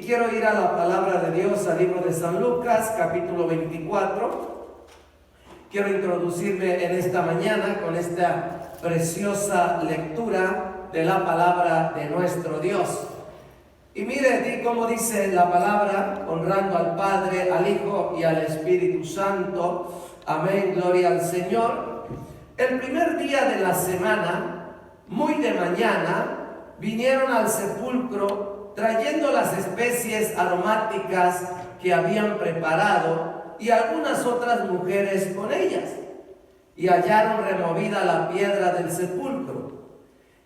quiero ir a la palabra de Dios, al libro de San Lucas, capítulo 24. Quiero introducirme en esta mañana con esta preciosa lectura de la palabra de nuestro Dios. Y mire cómo dice la palabra, honrando al Padre, al Hijo y al Espíritu Santo. Amén, gloria al Señor. El primer día de la semana, muy de mañana, vinieron al sepulcro trayendo las especies aromáticas que habían preparado y algunas otras mujeres con ellas. Y hallaron removida la piedra del sepulcro.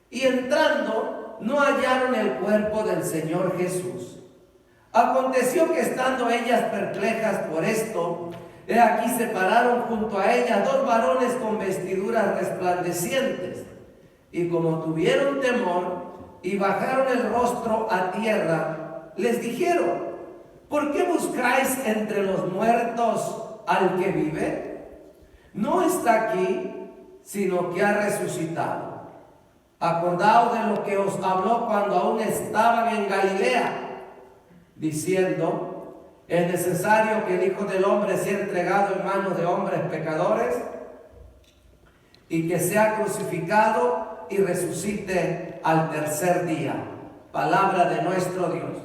Y entrando, no hallaron el cuerpo del Señor Jesús. Aconteció que estando ellas perplejas por esto, he aquí se pararon junto a ellas dos varones con vestiduras resplandecientes. Y como tuvieron temor y bajaron el rostro a tierra, les dijeron: ¿por qué buscáis entre los muertos al que vive? No está aquí, sino que ha resucitado. Acordaos de lo que os habló cuando aún estaban en Galilea, diciendo: es necesario que el Hijo del Hombre sea entregado en manos de hombres pecadores y que sea crucificado y resucite al tercer día. Palabra de nuestro Dios.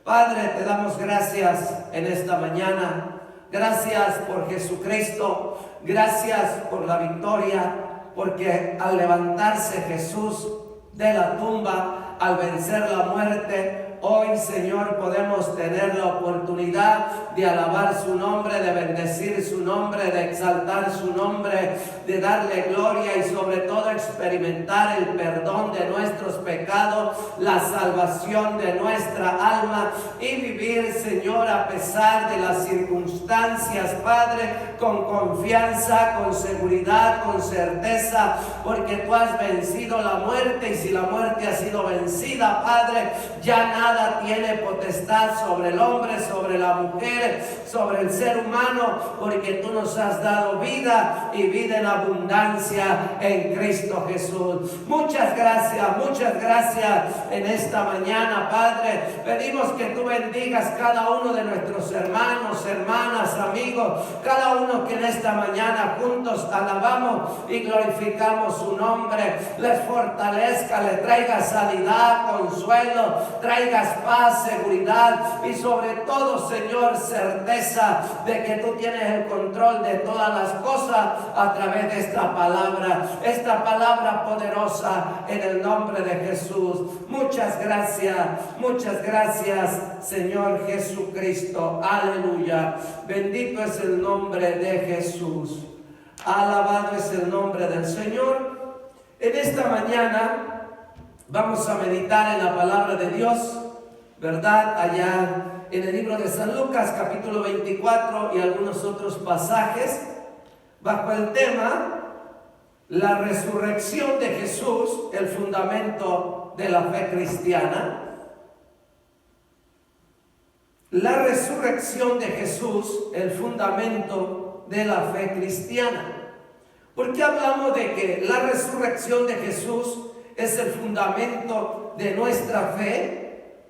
Padre, te damos gracias en esta mañana. Gracias por Jesucristo. Gracias por la victoria, porque al levantarse Jesús de la tumba, al vencer la muerte, hoy, Señor, podemos tener la oportunidad de alabar su nombre, de bendecir su nombre, de exaltar su nombre, de darle gloria y sobre todo experimentar el perdón de nuestros pecados, la salvación de nuestra alma y vivir, Señor, a pesar de las circunstancias, Padre, con confianza, con seguridad, con certeza, porque tú has vencido la muerte, y si la muerte ha sido vencida, Padre, ya nada tiene potestad sobre el hombre, sobre la mujer, sobre el ser humano, porque tú nos has dado vida y vida en abundancia en Cristo Jesús. Muchas gracias en esta mañana, Padre. Pedimos que tú bendigas cada uno de nuestros hermanos, hermanas, amigos, cada uno que en esta mañana juntos alabamos y glorificamos su nombre, les fortalezca, les traiga sanidad, consuelo, traiga paz, seguridad y sobre todo, Señor, certeza de que tú tienes el control de todas las cosas a través de esta palabra poderosa en el nombre de Jesús. Muchas gracias, Señor Jesucristo. Aleluya. Bendito es el nombre de Jesús. Alabado es el nombre del Señor. En esta mañana vamos a meditar en la palabra de Dios, ¿verdad? Allá en el libro de San Lucas, capítulo 24 y algunos otros pasajes, bajo el tema la resurrección de Jesús, el fundamento de la fe cristiana. La resurrección de Jesús, el fundamento de la fe cristiana. ¿Por qué hablamos de que la resurrección de Jesús es el fundamento de nuestra fe?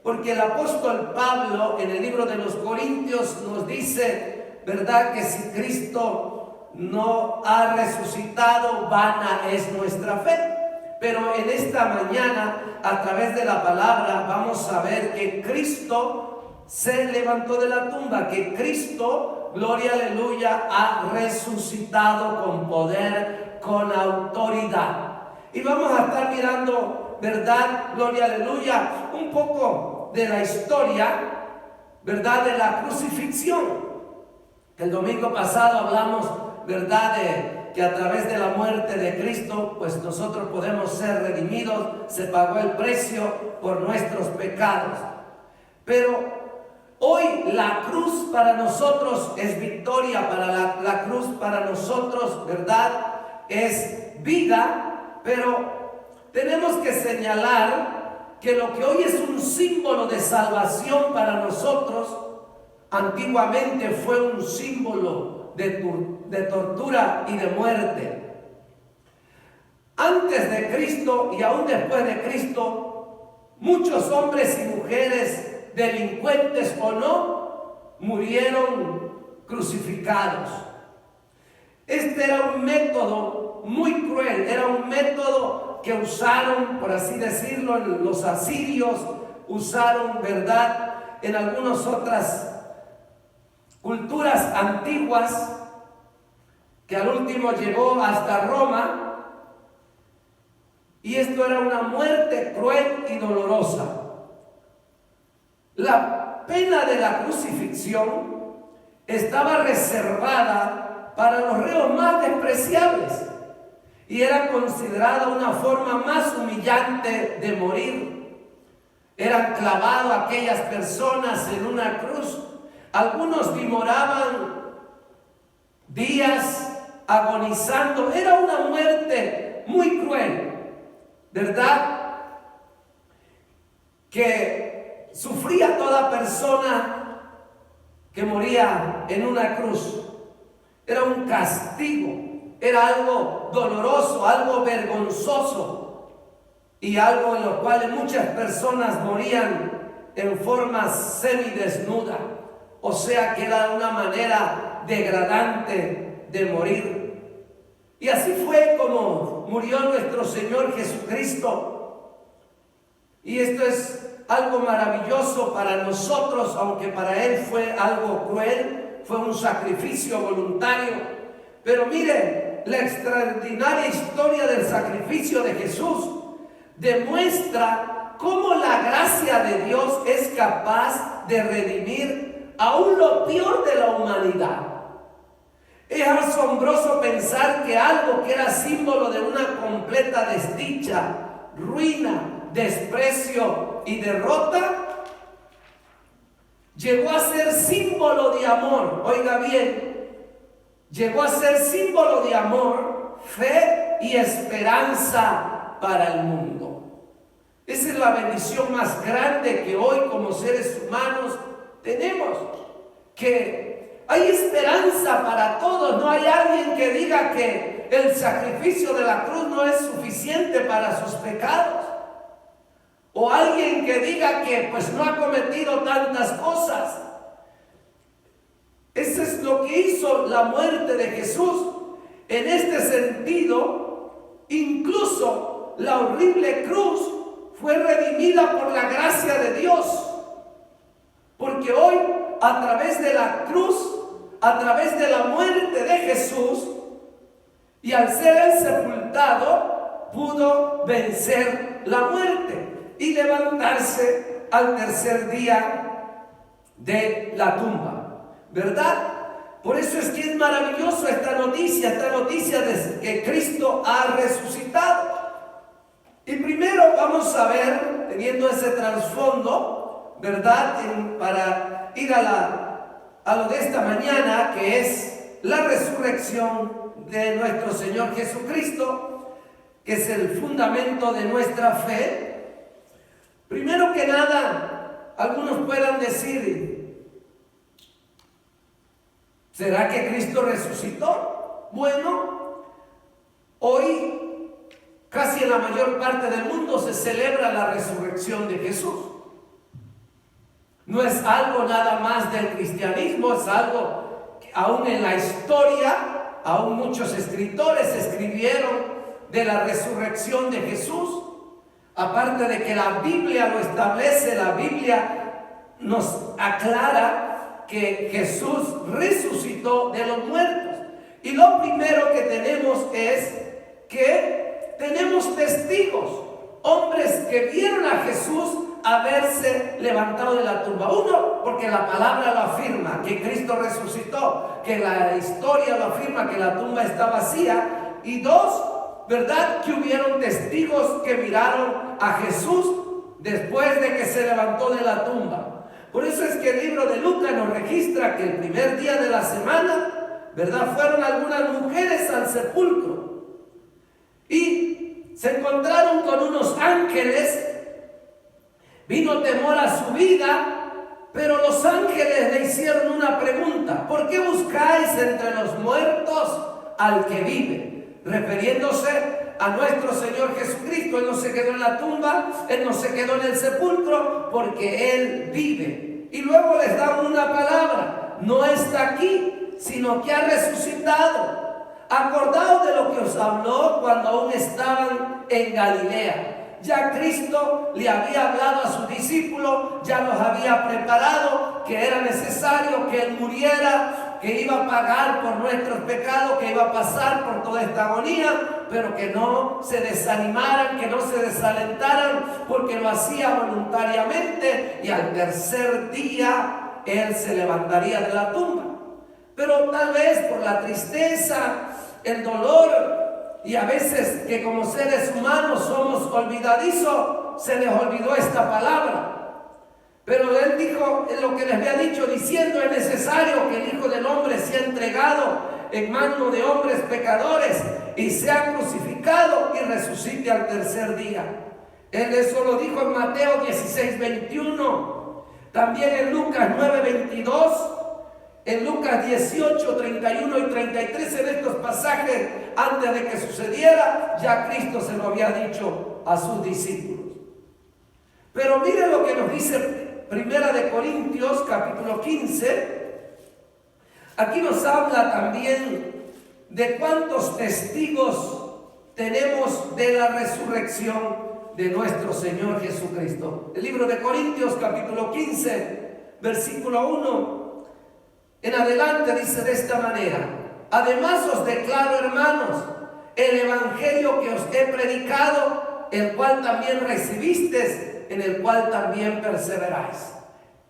Porque el apóstol Pablo en el libro de los Corintios nos dice, ¿verdad?, que si Cristo no ha resucitado, vana es nuestra fe. Pero en esta mañana, a través de la palabra, vamos a ver que Cristo se levantó de la tumba, que Cristo, gloria, aleluya, ha resucitado con poder, con autoridad. Y vamos a estar mirando, ¿verdad?, gloria, aleluya, un poco de la historia, ¿verdad?, de la crucifixión. El domingo pasado hablamos, ¿verdad?, de que a través de la muerte de Cristo, pues nosotros podemos ser redimidos, se pagó el precio por nuestros pecados. Pero hoy la cruz para nosotros es victoria, para la cruz para nosotros, ¿verdad?, es vida, pero tenemos que señalar que lo que hoy es un símbolo de salvación para nosotros, antiguamente fue un símbolo de tortura y de muerte. Antes de Cristo y aún después de Cristo, muchos hombres y mujeres delincuentes o no, murieron crucificados. Este era un método muy cruel, era un método que usaron, por así decirlo, los asirios, usaron, ¿verdad?, en algunas otras culturas antiguas, que al último llegó hasta Roma, y esto era una muerte cruel y dolorosa. La pena de la crucifixión estaba reservada para los reos más despreciables y era considerada una forma más humillante de morir. Eran clavados aquellas personas en una cruz. Algunos demoraban días agonizando. Era una muerte muy cruel, ¿verdad?, que sufría toda persona que moría en una cruz. Era un castigo, era algo doloroso, algo vergonzoso, y algo en lo cual muchas personas morían en forma semidesnuda. O sea que era una manera degradante de morir. Y así fue como murió nuestro Señor Jesucristo. Y esto es algo maravilloso para nosotros, aunque para Él fue algo cruel, fue un sacrificio voluntario. Pero mire, la extraordinaria historia del sacrificio de Jesús demuestra cómo la gracia de Dios es capaz de redimir aún lo peor de la humanidad. Es asombroso pensar que algo que era símbolo de una completa desdicha, ruina, desprecio y derrota, llegó a ser símbolo de amor. Oiga bien, llegó a ser símbolo de amor, fe y esperanza para el mundo. Esa es la bendición más grande que hoy como seres humanos tenemos, que hay esperanza para todos. No hay alguien que diga que el sacrificio de la cruz no es suficiente para sus pecados, o alguien que diga que pues no ha cometido tantas cosas. Eso es lo que hizo la muerte de Jesús. En este sentido, incluso la horrible cruz fue redimida por la gracia de Dios, porque hoy a través de la cruz, a través de la muerte de Jesús, y al ser él sepultado, pudo vencer la muerte y levantarse al tercer día de la tumba, ¿verdad? Por eso es que es maravilloso esta noticia de que Cristo ha resucitado. Y primero vamos a ver, teniendo ese trasfondo, ¿verdad?, para ir a lo de esta mañana, que es la resurrección de nuestro Señor Jesucristo, que es el fundamento de nuestra fe. Primero que nada, algunos puedan decir: ¿será que Cristo resucitó? Bueno, hoy casi en la mayor parte del mundo se celebra la resurrección de Jesús. No es algo nada más del cristianismo, es algo que aún en la historia, aún muchos escritores escribieron de la resurrección de Jesús. Aparte de que la Biblia lo establece, la Biblia nos aclara que Jesús resucitó de los muertos. Y lo primero que tenemos es que tenemos testigos, hombres que vieron a Jesús haberse levantado de la tumba. Uno, porque la palabra lo afirma, que Cristo resucitó, que la historia lo afirma, que la tumba está vacía. Y dos, ¿verdad?, que hubieron testigos que miraron a Jesús después de que se levantó de la tumba. Por eso es que el libro de Lucas nos registra que el primer día de la semana, ¿verdad?, fueron algunas mujeres al sepulcro y se encontraron con unos ángeles. Vino temor a su vida, pero los ángeles le hicieron una pregunta: ¿por qué buscáis entre los muertos al que vive? Refiriéndose a nuestro Señor Jesucristo. Él no se quedó en la tumba, Él no se quedó en el sepulcro, porque Él vive. Y luego les da una palabra: no está aquí, sino que ha resucitado. Acordaos de lo que os habló cuando aún estaban en Galilea. Ya Cristo le había hablado a sus discípulos, ya los había preparado, que era necesario que Él muriera, que iba a pagar por nuestros pecados, que iba a pasar por toda esta agonía, pero que no se desanimaran, que no se desalentaran, porque lo hacía voluntariamente, y al tercer día Él se levantaría de la tumba. Pero tal vez por la tristeza, el dolor, y a veces que como seres humanos somos olvidadizos, se les olvidó esta palabra. Pero Él dijo lo que les había dicho, diciendo: es necesario que el Hijo del Hombre sea entregado en manos de hombres pecadores y sea crucificado y resucite al tercer día. Él eso lo dijo en Mateo 16:21, también en Lucas 9:22, en Lucas 18, 31 y 33, en estos pasajes, antes de que sucediera, ya Cristo se lo había dicho a sus discípulos. Pero miren lo que nos dice Primera de Corintios, capítulo 15. Aquí nos habla también de cuántos testigos tenemos de la resurrección de nuestro Señor Jesucristo. El libro de Corintios, capítulo 15, versículo 1. En adelante dice de esta manera: además os declaro, hermanos, el evangelio que os he predicado, el cual también recibisteis, en el cual también perseveráis.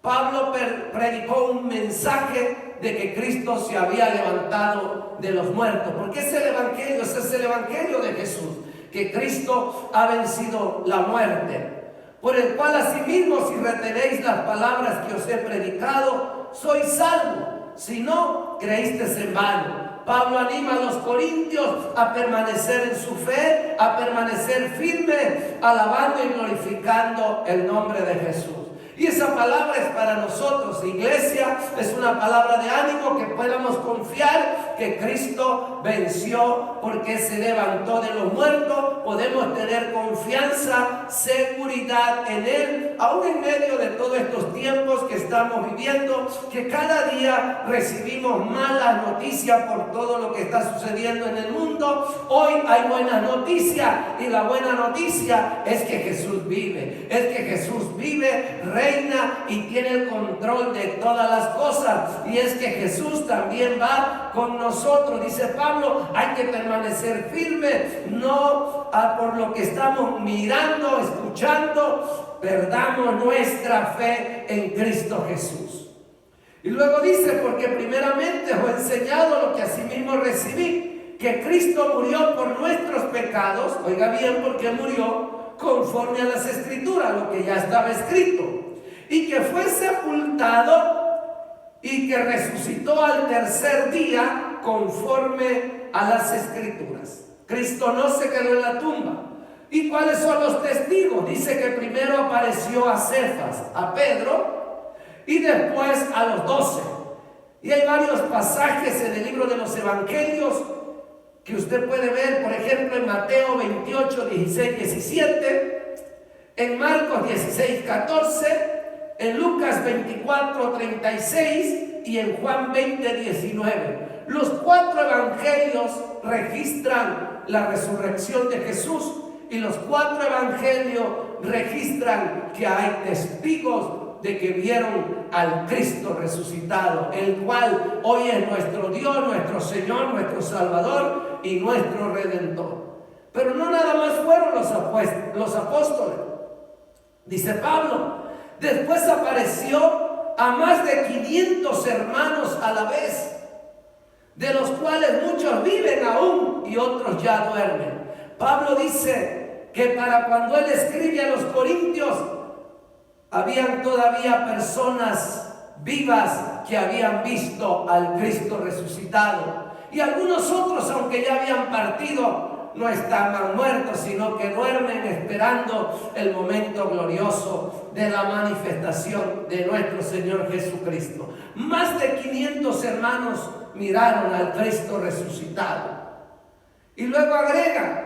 Pablo predicó un mensaje de que Cristo se había levantado de los muertos, porque ese es el evangelio de Jesús, que Cristo ha vencido la muerte, por el cual asimismo, si retenéis las palabras que os he predicado, sois salvos, si no creísteis en vano. Pablo anima a los corintios a permanecer en su fe, a permanecer firmes, alabando y glorificando el nombre de Jesús. Y esa palabra es para nosotros, iglesia, es una palabra de ánimo, que podamos confiar que Cristo venció porque se levantó de los muertos. Podemos tener confianza, seguridad en Él, aún en medio de todos estos tiempos que estamos viviendo, que cada día recibimos malas noticias por todo lo que está sucediendo en el mundo. Hoy hay buenas noticias, y la buena noticia es que Jesús vive, es que Jesús vive, reina y tiene el control de todas las cosas, y es que Jesús también va con nosotros. Dice Pablo: hay que permanecer firme, no por lo que estamos mirando, escuchando, perdamos nuestra fe en Cristo Jesús. Y luego dice: porque primeramente os he enseñado lo que asimismo recibí, que Cristo murió por nuestros pecados. Oiga bien, porque murió conforme a las Escrituras, lo que ya estaba escrito, y que fue sepultado y que resucitó al tercer día conforme a las Escrituras. Cristo no se quedó en la tumba. ¿Y cuáles son los testigos? Dice que primero apareció a Cefas, a Pedro, y después a los 12. Y hay varios pasajes en el libro de los Evangelios que usted puede ver, por ejemplo, en Mateo 28, 16, 17, en Marcos 16, 14, en Lucas 24, 36 y en Juan 20, 19. Los 4 evangelios registran la resurrección de Jesús, y los 4 evangelios registran que hay testigos de que vieron al Cristo resucitado, el cual hoy es nuestro Dios, nuestro Señor, nuestro Salvador y nuestro Redentor. Pero no nada más fueron los apóstoles. Dice Pablo: después apareció a más de 500 hermanos a la vez, de los cuales muchos viven aún y otros ya duermen. Pablo dice que para cuando él escribe a los corintios, habían todavía personas vivas que habían visto al Cristo resucitado. Y algunos otros, aunque ya habían partido, no estaban muertos, sino que duermen esperando el momento glorioso de la manifestación de nuestro Señor Jesucristo. Más de 500 hermanos miraron al Cristo resucitado. Y luego agrega: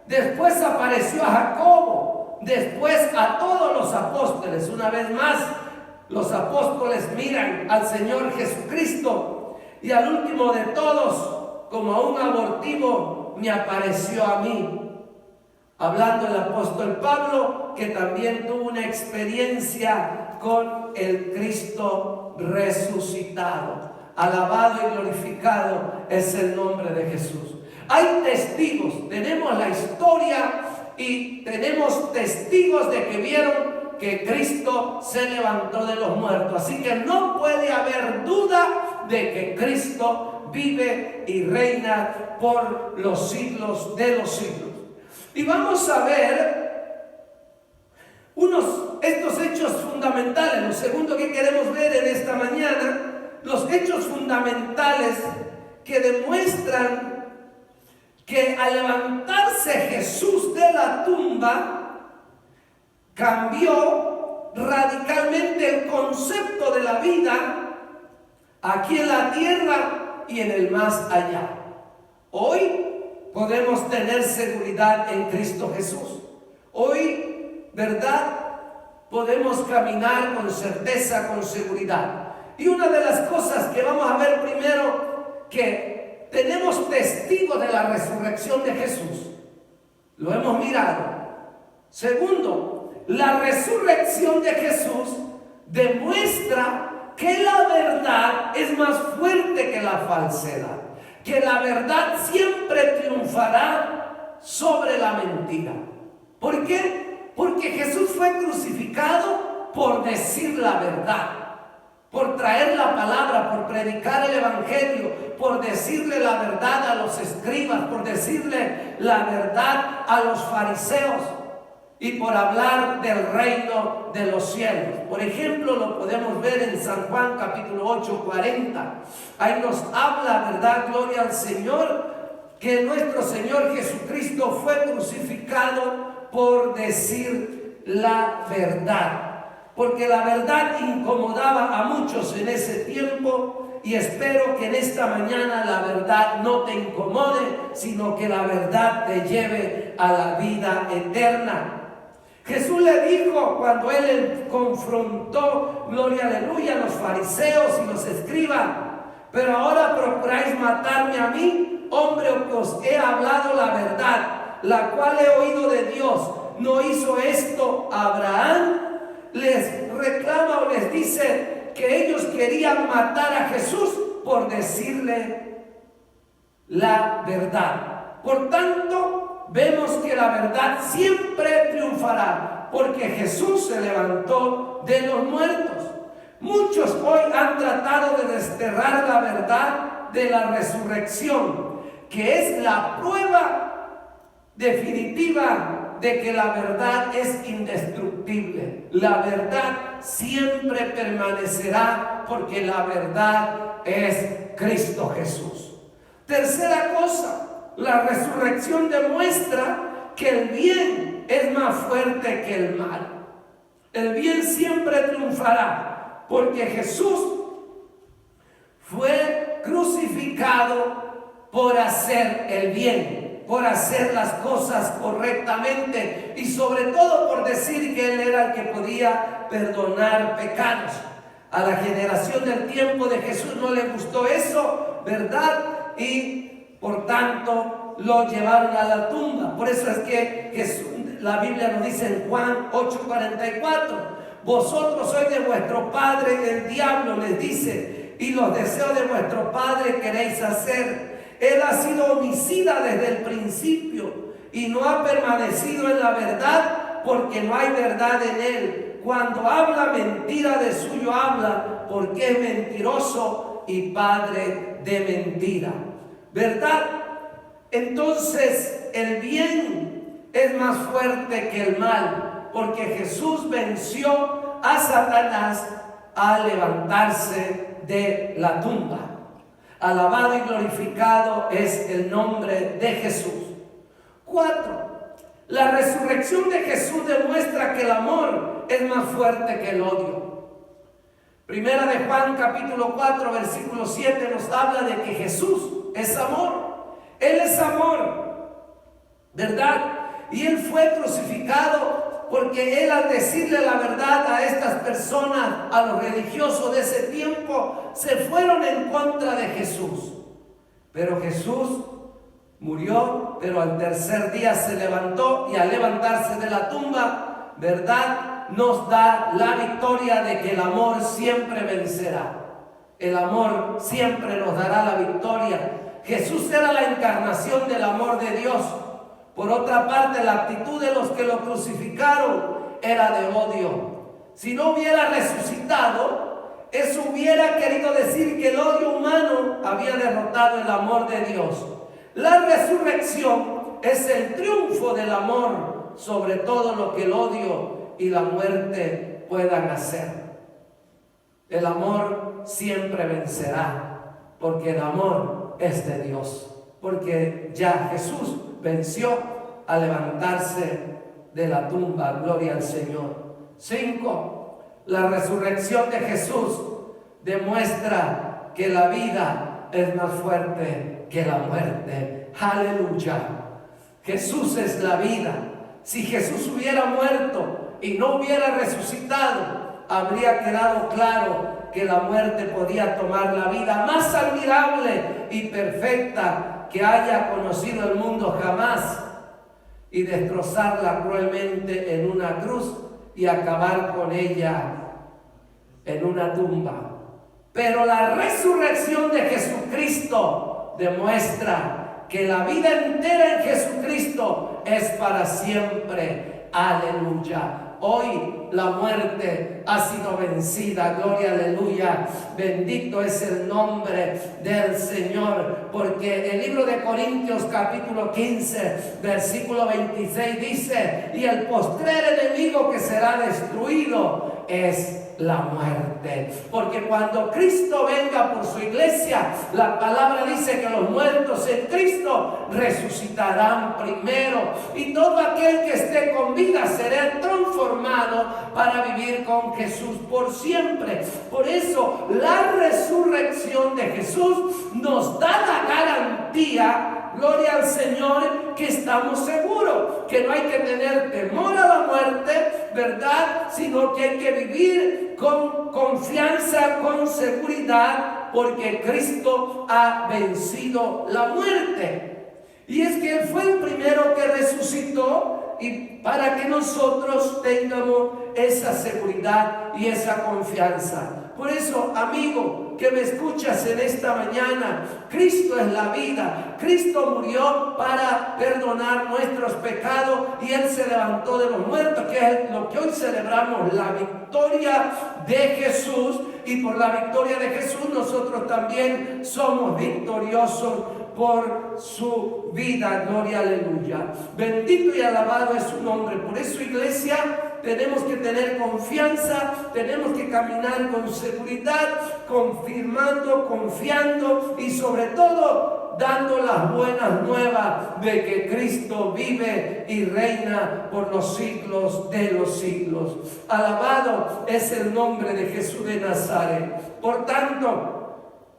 después apareció a Jacobo, después a todos los apóstoles. Una vez más, los apóstoles miran al Señor Jesucristo y al último de todos, como a un abortivo, me apareció a mí. Hablando el apóstol Pablo, que también tuvo una experiencia con el Cristo resucitado. Alabado y glorificado es el nombre de Jesús. Hay testigos, tenemos la historia y tenemos testigos de que vieron que Cristo se levantó de los muertos. Así que no puede haber duda de que Cristo vive y reina por los siglos de los siglos. Y vamos a ver estos hechos fundamentales. Lo segundo que queremos ver en esta mañana, los hechos fundamentales que demuestran que al levantarse Jesús de la tumba, cambió radicalmente el concepto de la vida aquí en la tierra y en el más allá. Hoy podemos tener seguridad en Cristo Jesús. Hoy, ¿verdad? Podemos caminar con certeza, con seguridad. Y una de las cosas que vamos a ver primero, que tenemos testigos de la resurrección de Jesús. Lo hemos mirado. Segundo, la resurrección de Jesús demuestra que la verdad es más fuerte que la falsedad. Que la verdad siempre triunfará sobre la mentira. ¿Por qué? Porque Jesús fue crucificado por decir la verdad, por traer la palabra, por predicar el evangelio, por decirle la verdad a los escribas, por decirle la verdad a los fariseos y por hablar del reino de los cielos. Por ejemplo, lo podemos ver en San Juan capítulo 8, 40. Ahí nos habla, ¿verdad? Gloria al Señor, que nuestro Señor Jesucristo fue crucificado por decir la verdad. Porque la verdad incomodaba a muchos en ese tiempo, y espero que en esta mañana la verdad no te incomode, sino que la verdad te lleve a la vida eterna. Jesús le dijo cuando él confrontó, gloria aleluya, a los fariseos y los escribas: pero ahora procuráis matarme a mí, hombre, que os he hablado la verdad, la cual he oído de Dios. ¿No hizo esto Abraham? Les reclama o les dice que ellos querían matar a Jesús por decirle la verdad. Por tanto, vemos que la verdad siempre triunfará, porque Jesús se levantó de los muertos. Muchos hoy han tratado de desterrar la verdad de la resurrección, que es la prueba definitiva de que la verdad es indestructible. La verdad siempre permanecerá, porque la verdad es Cristo Jesús. Tercera cosa, la resurrección demuestra que el bien es más fuerte que el mal. El bien siempre triunfará, porque Jesús fue crucificado por hacer el bien, por hacer las cosas correctamente y sobre todo por decir que Él era el que podía perdonar pecados. A la generación del tiempo de Jesús no le gustó eso, ¿verdad? Y por tanto lo llevaron a la tumba. Por eso es que Jesús, la Biblia nos dice en Juan 8:44, vosotros sois de vuestro padre el diablo, les dice, y los deseos de vuestro padre queréis hacer. Él ha sido homicida desde el principio y no ha permanecido en la verdad, porque no hay verdad en él. Cuando habla mentira, de suyo habla, porque es mentiroso y padre de mentira. ¿Verdad? Entonces el bien es más fuerte que el mal, porque Jesús venció a Satanás al levantarse de la tumba. Alabado y glorificado es el nombre de Jesús. 4. La resurrección de Jesús demuestra que el amor es más fuerte que el odio. Primera de Juan capítulo 4 versículo 7 nos habla de que Jesús es amor. Él es amor, ¿verdad? Y Él fue crucificado porque Él, al decirle la verdad a estas personas, a los religiosos de ese tiempo, se fueron en contra de Jesús. Pero Jesús murió, pero al tercer día se levantó, y al levantarse de la tumba, ¿verdad?, nos da la victoria de que el amor siempre vencerá. El amor siempre nos dará la victoria. Jesús era la encarnación del amor de Dios. Por otra parte, la actitud de los que lo crucificaron era de odio. Si no hubiera resucitado, eso hubiera querido decir que el odio humano había derrotado el amor de Dios. La resurrección es el triunfo del amor sobre todo lo que el odio y la muerte puedan hacer. El amor siempre vencerá, porque el amor es de Dios, porque ya Jesús venció al levantarse de la tumba. Gloria al Señor. 5. La resurrección de Jesús demuestra que la vida es más fuerte que la muerte. Aleluya. Jesús es la vida. Si Jesús hubiera muerto y no hubiera resucitado, habría quedado claro que la muerte podía tomar la vida más admirable y perfecta que haya conocido el mundo jamás, y destrozarla cruelmente en una cruz y acabar con ella en una tumba. Pero la resurrección de Jesucristo demuestra que la vida entera en Jesucristo es para siempre. Aleluya. Hoy la muerte ha sido vencida. Gloria, aleluya. Bendito es el nombre del Señor. Porque el libro de Corintios capítulo 15 versículo 26 dice: y el postrer enemigo que será destruido es la muerte. Porque cuando Cristo venga por su iglesia, la palabra dice que los muertos en Cristo resucitarán primero, y todo aquel que esté con vida será transformado para vivir con Jesús por siempre. Por eso la resurrección de Jesús nos da la garantía, gloria al Señor, que estamos seguros, que no hay que tener temor a la muerte, ¿verdad?, sino que hay que vivir con confianza, con seguridad, porque Cristo ha vencido la muerte. Y es que Él fue el primero que resucitó, y para que nosotros tengamos esa seguridad y esa confianza. Por eso, amigo, que me escuchas en esta mañana, Cristo es la vida. Cristo murió para perdonar nuestros pecados, y Él se levantó de los muertos, que es lo que hoy celebramos, la victoria de Jesús. Y por la victoria de Jesús nosotros también somos victoriosos por su vida. Gloria, aleluya. Bendito y alabado es su nombre. Por eso, iglesia, tenemos que tener confianza, tenemos que caminar con seguridad, confirmando, confiando, y sobre todo dando las buenas nuevas de que Cristo vive y reina por los siglos de los siglos. Alabado es el nombre de Jesús de Nazaret. Por tanto,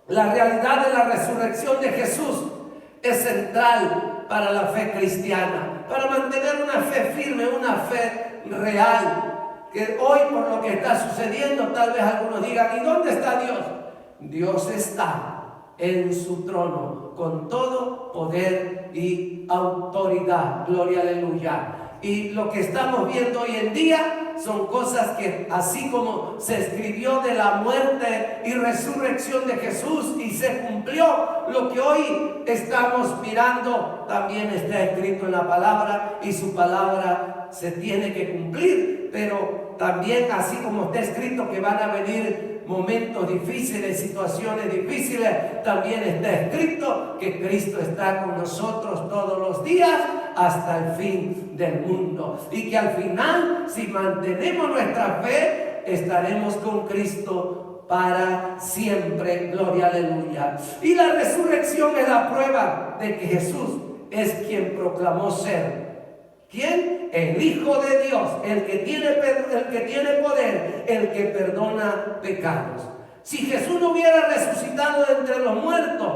la realidad de la resurrección de Jesús es central para la fe cristiana, para mantener una fe firme, una fe real. Que hoy, por lo que está sucediendo, tal vez algunos digan: ¿y dónde está Dios? Dios está en su trono con todo poder y autoridad. Gloria, aleluya. Y lo que estamos viendo hoy en día son cosas que, así como se escribió de la muerte y resurrección de Jesús y se cumplió, lo que hoy estamos mirando también está escrito en la palabra, y su palabra se tiene que cumplir. Pero también, así como está escrito que van a venir momentos difíciles, situaciones difíciles, también está escrito que Cristo está con nosotros todos los días hasta el fin del mundo, y que al final, si mantenemos nuestra fe, estaremos con Cristo para siempre. Gloria, aleluya. Y la resurrección es la prueba de que Jesús es quien proclamó ser. ¿Quién? El Hijo de Dios, el que tiene poder, el que perdona pecados. Si Jesús no hubiera resucitado de entre los muertos,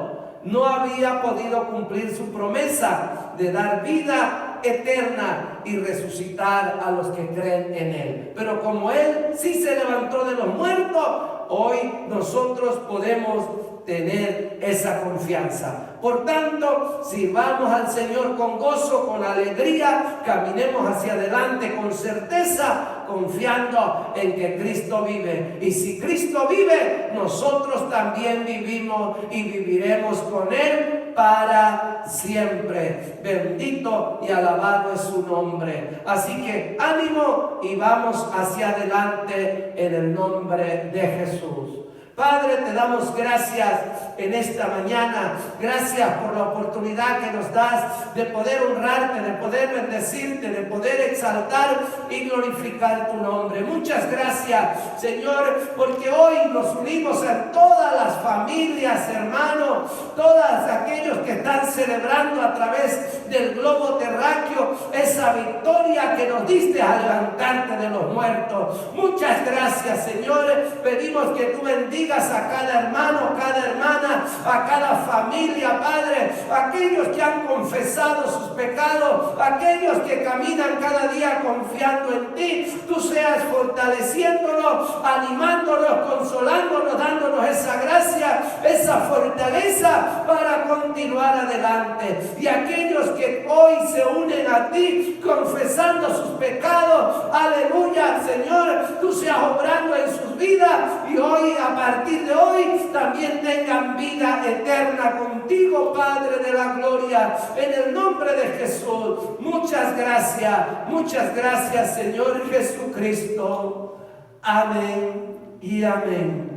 no había podido cumplir su promesa de dar vida eterna y resucitar a los que creen en Él. Pero como Él sí se levantó de los muertos, hoy nosotros podemos tener esa confianza. Por tanto, sirvamos al Señor con gozo, con alegría, caminemos hacia adelante con certeza, confiando en que Cristo vive. Y si Cristo vive, nosotros también vivimos y viviremos con Él para siempre. Bendito y alabado es su nombre. Así que ánimo y vamos hacia adelante en el nombre de Jesús. Padre, te damos gracias en esta mañana. Gracias por la oportunidad que nos das de poder honrarte, de poder bendecirte, de poder exaltar y glorificar tu nombre. Muchas gracias, Señor, porque hoy nos unimos en todas las familias, hermanos, todos aquellos que están celebrando a través del globo terráqueo esa victoria que nos diste al levantarte de los muertos. Muchas gracias, Señor. Pedimos que tú bendigas a cada hermano, cada hermana, a cada familia, Padre, aquellos que han confesado sus pecados, aquellos que caminan cada día confiando en ti. Tú seas fortaleciéndonos, animándonos, consolándonos, dándonos esa gracia, esa fortaleza para continuar adelante. Y aquellos que hoy se unen a ti confesando sus pecados, aleluya, Señor, tú seas obrando en sus vidas y hoy, a partir de hoy, también tengan vida eterna contigo, Padre de la gloria, en el nombre de Jesús. Muchas gracias, Señor Jesucristo. Amén y amén.